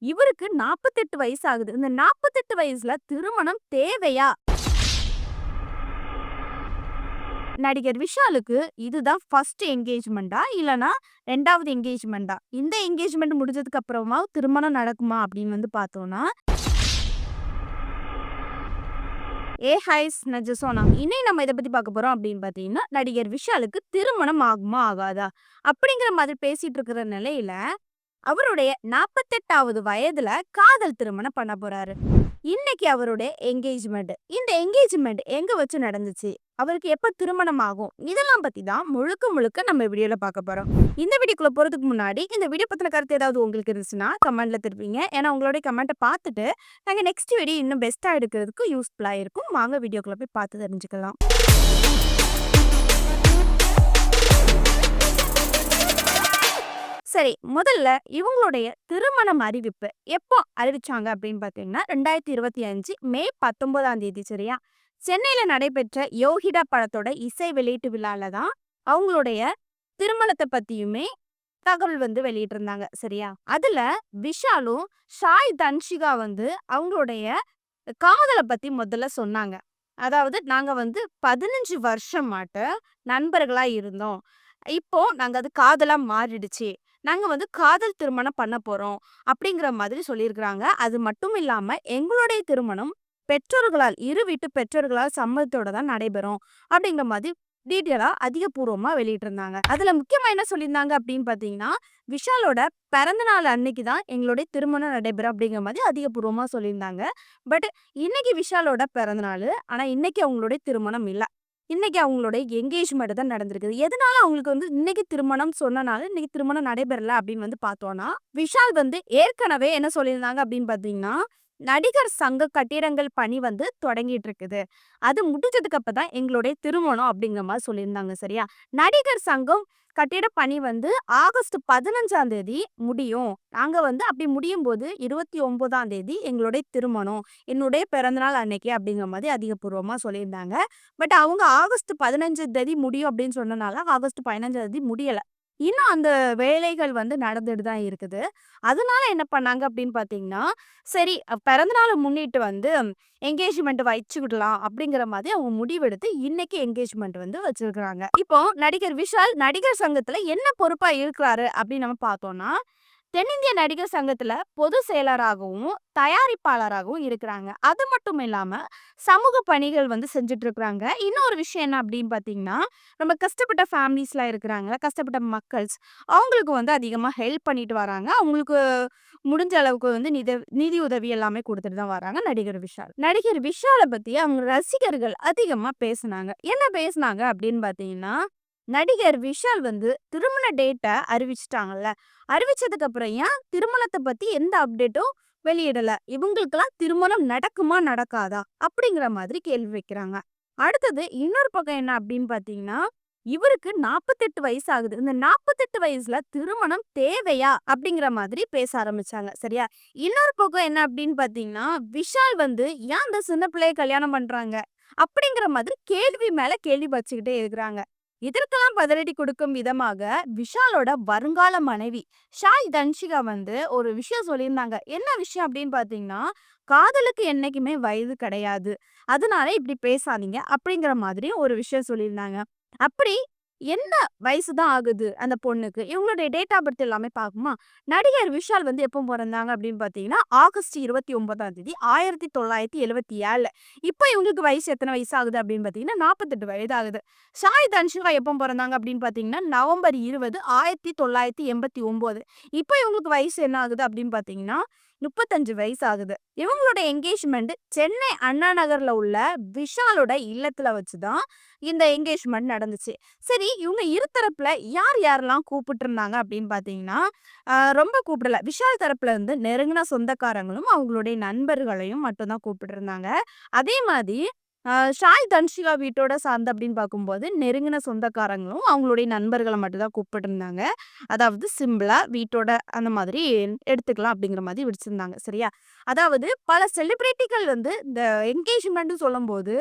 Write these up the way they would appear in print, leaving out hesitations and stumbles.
இவருக்கு 48 வயசு ஆகுது. இந்த 48 வயசுல திருமணம் தேவையா? நடிகர் விஷாலுக்கு இதுதான் ஃபர்ஸ்ட் என்கேஜ்மெண்டா? இல்லன்னா 2வது என்கேஜ்மெண்டா? இந்த என்கேஜ்மெண்ட் முடிஞ்சதுக்கு அப்புறமா திருமணம் நடக்குமா அப்படின்னு பார்த்தோம்னா, ஹைஸ் நான் ஜெசோனா. இன்னைக்கு நம்ம இத பத்தி பார்க்க போறோம் அப்படின்னு பார்த்தீங்கன்னா, நடிகர் விஷாலுக்கு திருமணம் ஆகுமா? ஆகாதா? அப்படிங்கிற மாதிரி பேசிட்டு இருக்கிற நிலையில, அவருடைய 48வது வயதுல காதல் திருமணம் பண்ண போறாரு. இன்னைக்கு அவருடைய என்கேஜ்மெண்ட். இந்த என்கேஜ்மெண்ட் எங்க வச்சு நடந்துச்சு? அவருக்கு எப்ப திருமணம் ஆகும்? இதெல்லாம் பத்தி தான் முழுக்க முழுக்க நம்ம வீடியோல பார்க்க போறோம். இந்த வீடியோக்குள்ள போறதுக்கு முன்னாடி, இந்த வீடியோ பத்தின கருத்து ஏதாவது உங்களுக்கு இருந்துச்சுன்னா, கமெண்ட்ல தெரிவிங்க. ஏன்னா உங்களுடைய கமெண்ட்ட பார்த்துட்டு, நாங்க நெக்ஸ்ட் வீடியோ இன்னும் பெஸ்ட்டா எடுக்கிறதுக்கு யூஸ்ஃபுல்லா இருக்கும். வாங்க வீடியோக்குள்ள போய் பார்த்து தெரிஞ்சுக்கலாம். சரி, முதல்ல இவங்களுடைய திருமணம் அறிவிப்பு எப்போ அறிவிச்சாங்க அப்படின்னு பார்த்தீங்கன்னா, 2025 மே 19ஆம் தேதி சரியா? சென்னையில நடைபெற்ற யோகிடா படத்தோட இசை வெளியீட்டு விழால தான் அவங்களுடைய திருமணத்த பத்தியுமே தகவல் வெளியிட்டிருந்தாங்க சரியா? அதுல விஷாலும், ஷாய் தன்ஷிகா அவங்களுடைய காதல பத்தி முதல்ல சொன்னாங்க. அதாவது நாங்க 15 வருஷமாட்ட நண்பர்களா இருந்தோம். இப்போ நாங்க அது காதலா மாறிடுச்சு. நாங்க காதல் திருமணம் பண்ண போறோம். அப்படிங்கிற மாதிரி சொல்லியிருக்கிறாங்க. அது மட்டும் இல்லாம எங்களுடைய திருமணம் பெற்றோர்களால் இரு வீட்டு பெற்றோர்களால் சம்மதத்தோட தான் நடைபெறும். அப்படிங்கிற மாதிரி டீட்டெயிலா அதிகபூர்வமா வெளியிட்டிருந்தாங்க. அதுல முக்கியமா என்ன சொல்லியிருந்தாங்க அப்படின்னு பார்த்தீங்கன்னா, விஷாலோட பிறந்த நாள் அன்னைக்கு தான் எங்களுடைய திருமணம் நடைபெறும் அப்படிங்கிற மாதிரி அதிகபூர்வமா சொல்லியிருந்தாங்க. பட் இன்னைக்கு விஷாலோட பிறந்த நாளு. ஆனா இன்னைக்கு அவங்களுடைய திருமணம் இல்ல. இன்னைக்கு அவங்களுடைய என்கேஜ்மெண்ட் தான் நடந்திருக்குது. எதனால அவங்களுக்கு இன்னைக்கு திருமணம் சொன்னனால, இன்னைக்கு திருமணம் நடைபெறல அப்படின்னு பார்த்தோம்னா, விஷால் ஏற்கனவே என்ன சொல்லியிருந்தாங்க அப்படின்னு பார்த்தீங்கன்னா, நடிகர் சங்க கட்டிடங்கள் பணி தொடங்கிட்டு இருக்குது. அது முடிஞ்சதுக்கு அப்ப தான் எங்களுடைய திருமணம் அப்படிங்கிற மாதிரி சொல்லியிருந்தாங்க சரியா? நடிகர் சங்கம் கட்டிட பணி ஆகஸ்ட் 15ஆம் தேதி முடியும். நாங்க அப்படி முடியும்போது 29ஆம் தேதி எங்களுடைய திருமணம். என்னுடைய பிறந்தநாள் அன்னைக்கு அப்படிங்கிற மாதிரி அதிகபூர்வமா சொல்லியிருந்தாங்க. பட் அவங்க ஆகஸ்ட் 15 தேதி முடியும் அப்படின்னு சொன்னனால, ஆகஸ்ட் 15ஆம் தேதி முடியல. இன்னும் அந்த வேலைகள் நடந்துட்டு தான் இருக்குது. அதனால என்ன பண்ணாங்க அப்படின்னு பார்த்தீங்கன்னா, சரி பிறந்தநாள முன்னிட்டு என்கேஜ்மெண்ட் வச்சுக்கிடலாம் அப்படிங்கிற மாதிரி அவங்க முடிவெடுத்து இன்னைக்கு என்கேஜ்மெண்ட் வச்சிருக்கிறாங்க. இப்போ நடிகர் விஷால் நடிகர் சங்கத்துல என்ன பொறுப்பா இருக்கிறாரு அப்படின்னு நம்ம பார்த்தோம்னா, தென்னிந்திய நடிகர் சங்கத்துல பொது செயலராகவும், தயாரிப்பாளராகவும் இருக்கிறாங்க. அது மட்டும் இல்லாம சமூக பணிகள் செஞ்சுட்டு இருக்கிறாங்க. இன்னொரு விஷயம் என்ன அப்படின்னு பார்த்தீங்கன்னா, ரொம்ப கஷ்டப்பட்ட ஃபேமிலிஸ்லாம் இருக்கிறாங்க. கஷ்டப்பட்ட மக்கள்ஸ் அவங்களுக்கு அதிகமா ஹெல்ப் பண்ணிட்டு வராங்க. அவங்களுக்கு முடிஞ்ச அளவுக்கு நிதி உதவி எல்லாமே குடுத்துட்டு தான் வராங்க நடிகர் விஷால். நடிகர் விஷால பத்தி அவங்க ரசிகர்கள் அதிகமா பேசுனாங்க. என்ன பேசுனாங்க அப்படின்னு பார்த்தீங்கன்னா, நடிகர் விஷால் திருமண டேட்ட அறிவிச்சுட்டாங்கல்ல. அறிவிச்சதுக்கு அப்புறம் ஏன் திருமணத்த பத்தி எந்த அப்டேட்டும் வெளியிடல? இவங்களுக்கெல்லாம் திருமணம் நடக்குமா? நடக்காதா? அப்படிங்கிற மாதிரி கேள்வி வைக்கிறாங்க. அடுத்தது இன்னொரு பக்கம் என்ன அப்படின்னு பார்த்தீங்கன்னா, இவருக்கு 48 வயசு ஆகுது. இந்த 48 வயசுல திருமணம் தேவையா? அப்படிங்கிற மாதிரி பேச ஆரம்பிச்சாங்க. சரியா? இன்னொரு பக்கம் என்ன அப்படின்னு பார்த்தீங்கன்னா, விஷால் ஏன் அந்த சின்ன பிள்ளைய கல்யாணம் பண்றாங்க? அப்படிங்கிற மாதிரி கேள்வி மேல கேள்வி வச்சுக்கிட்டே இருக்கிறாங்க. இதற்கெல்லாம் பதிலடி கொடுக்கும் விதமாக விஷாலோட வருங்கால மனைவி ஷாய் தன்ஷிகா ஒரு விஷயம் சொல்லியிருந்தாங்க. என்ன விஷயம் அப்படின்னு பார்த்தீங்கன்னா, காதலுக்கு என்னைக்குமே வயது கிடையாது. அதனால இப்படி பேசாதீங்க அப்படிங்கிற மாதிரி ஒரு விஷயம் சொல்லியிருந்தாங்க. அப்படி என்ன வயசு தான் ஆகுது அந்த பொண்ணுக்கு? இவங்களுடைய டேட் ஆஃப் பர்த் எல்லாமே பார்க்குமா? நடிகர் விஷால் எப்போ பொறந்தாங்க அப்படின்னு பார்த்தீங்கன்னா, ஆகஸ்ட் 29ஆம் தேதி 1977. இப்போ இவங்களுக்கு வயசு எத்தன வயசு ஆகுது அப்படின்னு பார்த்தீங்கன்னா, 48 வயது ஆகுது. ஷாய் தன்ஷிகா எப்போ பொறந்தாங்க அப்படின்னு பார்த்தீங்கன்னா, நவம்பர் 20, 1989. இப்போ இவங்களுக்கு வயசு என்ன ஆகுது அப்படின்னு பார்த்தீங்கன்னா, 35 வயசு ஆகுது. இவங்களோட என்கேஜ்மெண்ட் சென்னை அண்ணா நகர்ல உள்ள விஷாலோட இல்லத்துல வச்சு தான் இந்த என்கேஜ்மெண்ட் நடந்துச்சு. சரி, இவங்க இருதரப்புல யார் யாரெல்லாம் கூப்பிட்டுருந்தாங்க அப்படின்னு பார்த்தீங்கன்னா, ரொம்ப கூப்பிடல. விஷால் தரப்புல நெருங்கின சொந்தக்காரங்களும், அவங்களுடைய நண்பர்களையும் மட்டும் தான் கூப்பிட்டுருந்தாங்க. அதே மாதிரி ஷாய் தன்ஷிகா வீட்டோட சார்ந்து அப்படின்னு பார்க்கும்போது நெருங்கின சொந்தக்காரங்களும் அவங்களுடைய நண்பர்களை மட்டும் தான் கூப்பிட்டுருந்தாங்க. அதாவது சிம்பிளா வீட்டோட அந்த மாதிரி எடுத்துக்கலாம் அப்படிங்கிற மாதிரி விடிச்சிருந்தாங்க. சரியா? அதாவது பல செலிபிரிட்டிகள் வந்து இந்த என்கேஜ்மெண்ட்னு சொல்லும்போது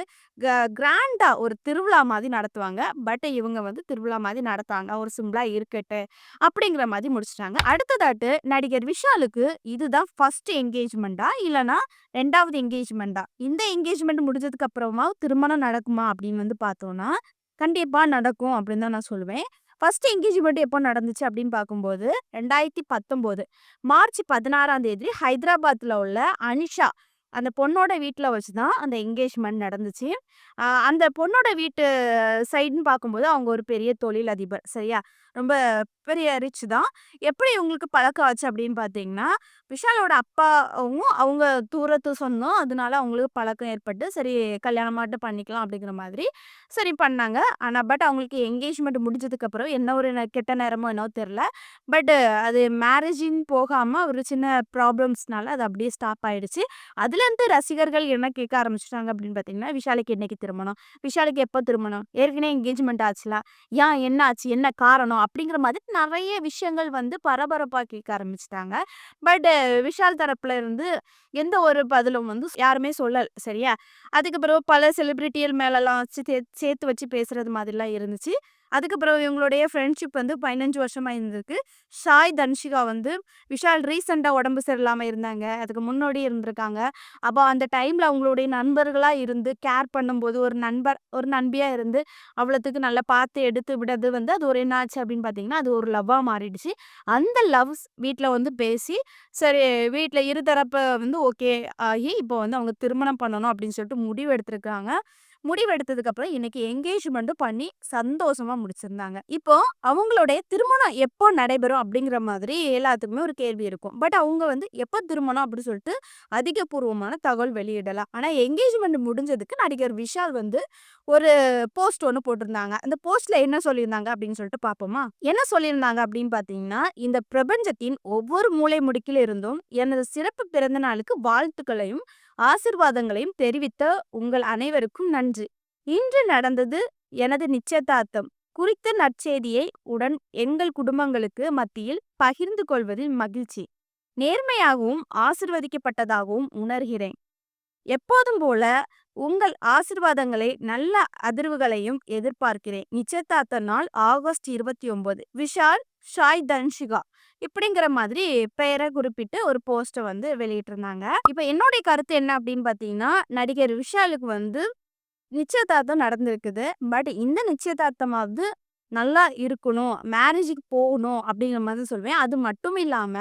கிராண்டா ஒரு திருவிழா மாதிரி நடத்துவாங்க. பட் இவங்க வந்து திருவிழா மாதிரி நடத்தாங்க. ஒரு சிம்பிளா இருக்கட்டு அப்படிங்கிற மாதிரி முடிச்சுட்டாங்க. அடுத்ததாட்டு நடிகர் விஷாலுக்கு இதுதான் ஃபர்ஸ்ட் என்கேஜ்மெண்ட்டா இல்லைன்னா 2வது என்கேஜ்மெண்ட்டா? இந்த என்கேஜ்மெண்ட் முடிஞ்சதுக்கு அப்புறமா திருமணம் நடக்குமா அப்படின்னு வந்து பார்த்தோம்னா, கண்டிப்பா நடக்கும் அப்படின்னு தான் நான் சொல்லுவேன். ஃபர்ஸ்ட் என்கேஜ்மெண்ட் எப்போ நடந்துச்சு அப்படின்னு பார்க்கும்போது 2019 மார்ச் 16ஆம் தேதி ஹைதராபாத்ல உள்ள அனிஷா அந்த பொண்ணோட வீட்ல வச்சு தான் அந்த என்கேஜ்மெண்ட் நடந்துச்சு. அந்த பொண்ணோட வீட்டு சைடுன்னு பார்க்கும்போது அவங்க ஒரு பெரிய தொழிலதிபர். சரியா? ரொம்ப பெரிய ரிச் தான். எப்படி இவங்களுக்கு பழக்கம் ஆச்சு அப்படின்னு பார்த்தீங்கன்னா, விஷாலோட அப்பாவும் அவங்க தூரத்து சொந்தம். அதனால அவங்களுக்கு பழக்கம் ஏற்பட்டு, சரி கல்யாணமாட்டும் பண்ணிக்கலாம் அப்படிங்கிற மாதிரி சரி பண்ணாங்க. ஆனா அவங்களுக்கு என்கேஜ்மெண்ட் முடிஞ்சதுக்கப்புறம் என்ன ஒரு கெட்ட நேரமோ என்னவோ தெரியல. பட் அது மேரேஜின்னு போகாம ஒரு சின்ன ப்ராப்ளம்ஸ்னால அது அப்படியே ஸ்டாப் ஆயிடுச்சு. அதுலேருந்து ரசிகர்கள் என்ன கேட்க ஆரம்பிச்சுட்டாங்க அப்படின்னு பார்த்தீங்கன்னா, விஷாலுக்கு என்னைக்கு திருமணம்? விஷாலுக்கு எப்போ திருமணம்? ஏற்கனவே என்கேஜ்மெண்ட் ஆச்சுல? ஏன் என்ன ஆச்சு? என்ன காரணம்? அப்படிங்கிற மாதிரி நெறைய விஷயங்கள் வந்து பரபரப்பா கேட்க ஆரம்பிச்சுட்டாங்க. பட் விஷால் தரப்புல இருந்து எந்த ஒரு பதிலும் வந்து யாருமே சொல்லல. சரியா? அதுக்கு பிறகு பல செலிபிரிட்டிகள் மேலலாம் வச்சு சேர்த்து வச்சு பேசுறது மாதிரிலாம் இருந்துச்சு. அதுக்கப்புறம் இவங்களுடைய ஃப்ரெண்ட்ஷிப் வந்து 15 வருஷமா இருந்திருக்கு. ஷாய் தன்ஷிகா வந்து விஷால் ரீசெண்டா உடம்பு சரியில்லாம இருந்தாங்க. அதுக்கு முன்னாடி இருந்திருக்காங்க. அப்போ அந்த டைம்ல அவங்களுடைய நண்பர்களா இருந்து கேர் பண்ணும்போது ஒரு நண்பியா இருந்து அவ்வளத்துக்கு நல்லா பார்த்து எடுத்து விடது வந்து அது ஒரு என்ன ஆச்சு அப்படின்னு பார்த்தீங்கன்னா, அது ஒரு லவ்வா மாறிடுச்சு. அந்த லவ்ஸ் வீட்ல வந்து பேசி, சரி வீட்ல இருதரப்பு வந்து ஓகே ஆகி, இப்போ வந்து அவங்க திருமணம் பண்ணணும் அப்படின்னு சொல்லிட்டு முடிவு எடுத்திருக்காங்க. முடிவு எடுத்ததுக்கப்புறம் இன்னைக்கு என்கேஜ்மெண்ட்டும் பண்ணி சந்தோஷமா முடிச்சிருந்தாங்க. இப்போ அவங்களுடைய திருமணம் எப்போ நடைபெறும் அப்படிங்கிற மாதிரி எல்லாத்துக்குமே ஒரு கேள்வி இருக்கும். பட் அவங்க வந்து எப்போ திருமணம் அப்படின்னு சொல்லிட்டு அதிகப்பூர்வமான தகவல் வெளியிடலாம். ஆனா என்கேஜ்மெண்ட் முடிஞ்சதுக்கு நடிகர் விஷால் வந்து ஒரு போஸ்ட் ஒண்ணு போட்டிருந்தாங்க. அந்த போஸ்ட்ல என்ன சொல்லியிருந்தாங்க அப்படின்னு சொல்லிட்டு பார்ப்போமா? என்ன சொல்லியிருந்தாங்க அப்படின்னு பார்த்தீங்கன்னா, இந்த பிரபஞ்சத்தின் ஒவ்வொரு மூலை முடுக்கில் இருந்தும் எனது சிறப்பு பிறந்த நாளுக்கு வாழ்த்துக்களையும், ஆசிர்வாதங்களையும் தெரிவித்த உங்கள் அனைவருக்கும் நன்றி. இன்று நடந்தது எனது நிச்சயதார்த்தம் குறித்த நற்செய்தியை உடன் எங்கள் குடும்பங்களுக்கு மத்தியில் பகிர்ந்து கொள்வதில் மகிழ்ச்சி. நேர்மையாகவும் ஆசிர்வதிக்கப்பட்டதாகவும் உணர்கிறேன். எப்போதும் போல உங்கள் ஆசிர்வாதங்களை நல்ல அதிர்வுகளையும் எதிர்பார்க்கிறேன். நிச்சயதார்த்த நாள் ஆகஸ்ட் 29. விஷால் ஷாய் தன்ஷிகா இப்படிங்கிற மாதிரி பெயரை குறிப்பிட்டு ஒரு போஸ்ட்டை வந்து வெளியிட்டிருந்தாங்க. இப்போ என்னுடைய கருத்து என்ன அப்படின்னு பார்த்தீங்கன்னா, நடிகர் விஷாலுக்கு வந்து நிச்சயதார்த்தம் நடந்திருக்குது. பட் இந்த நிச்சயதார்த்தமாவது நல்லா இருக்கணும். மேரேஜுக்கு போகணும் அப்படிங்கிற மாதிரி சொல்வேன். அது மட்டும் இல்லாம,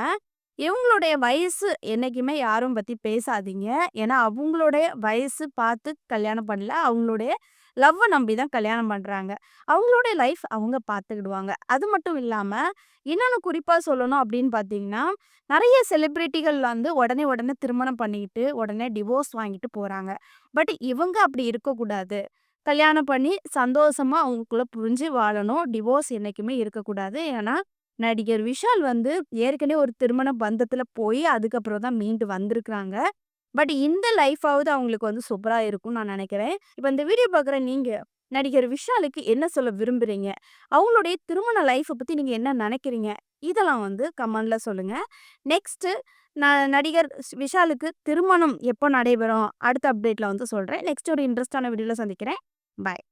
இவங்களுடைய வயசு என்னைக்குமே யாரும் பத்தி பேசாதீங்க. ஏன்னா, அவங்களுடைய வயசு பார்த்து கல்யாணம் பண்ணல. அவங்களுடைய லவ்வ நம்பி தான் கல்யாணம் பண்றாங்க. அவங்களுடைய லைஃப் அவங்க பார்த்துக்கிடுவாங்க. அது மட்டும் இல்லாம, இன்னொன்னு குறிப்பா சொல்லணும் அப்படின்னு பார்த்தீங்கன்னா, நெறைய செலிபிரிட்டிகள் வந்து உடனே உடனே திருமணம் பண்ணிக்கிட்டு, உடனே டிவோர்ஸ் வாங்கிட்டு போறாங்க. பட் இவங்க அப்படி இருக்கக்கூடாது. கல்யாணம் பண்ணி சந்தோஷமா அவங்களுக்குள்ள புரிஞ்சு வாழணும். டிவோர்ஸ் என்னைக்குமே இருக்கக்கூடாது. ஏன்னா, நடிகர் விஷால் வந்து ஏற்கனவே ஒரு திருமண பந்தத்துல போய் அதுக்கப்புறம் தான் மீண்டு வந்திருக்காங்க. பட் இந்த லைஃபாவது அவங்களுக்கு வந்து சூப்பரா இருக்கும்னு நான் நினைக்கிறேன். இப்ப இந்த வீடியோ பார்க்குற நீங்க, நடிகர் விஷாலுக்கு என்ன சொல்ல விரும்புறீங்க? அவங்களுடைய திருமண லைஃப்ப பத்தி நீங்க என்ன நினைக்கிறீங்க? இதெல்லாம் வந்து கமெண்ட்ல சொல்லுங்க. நெக்ஸ்ட்டு நடிகர் விஷாலுக்கு திருமணம் எப்போ நடைபெறும்? அடுத்த அப்டேட்ல வந்து சொல்றேன். நெக்ஸ்ட் ஒரு இன்ட்ரெஸ்ட்டான வீடியோல சந்திக்கிறேன். பாய்.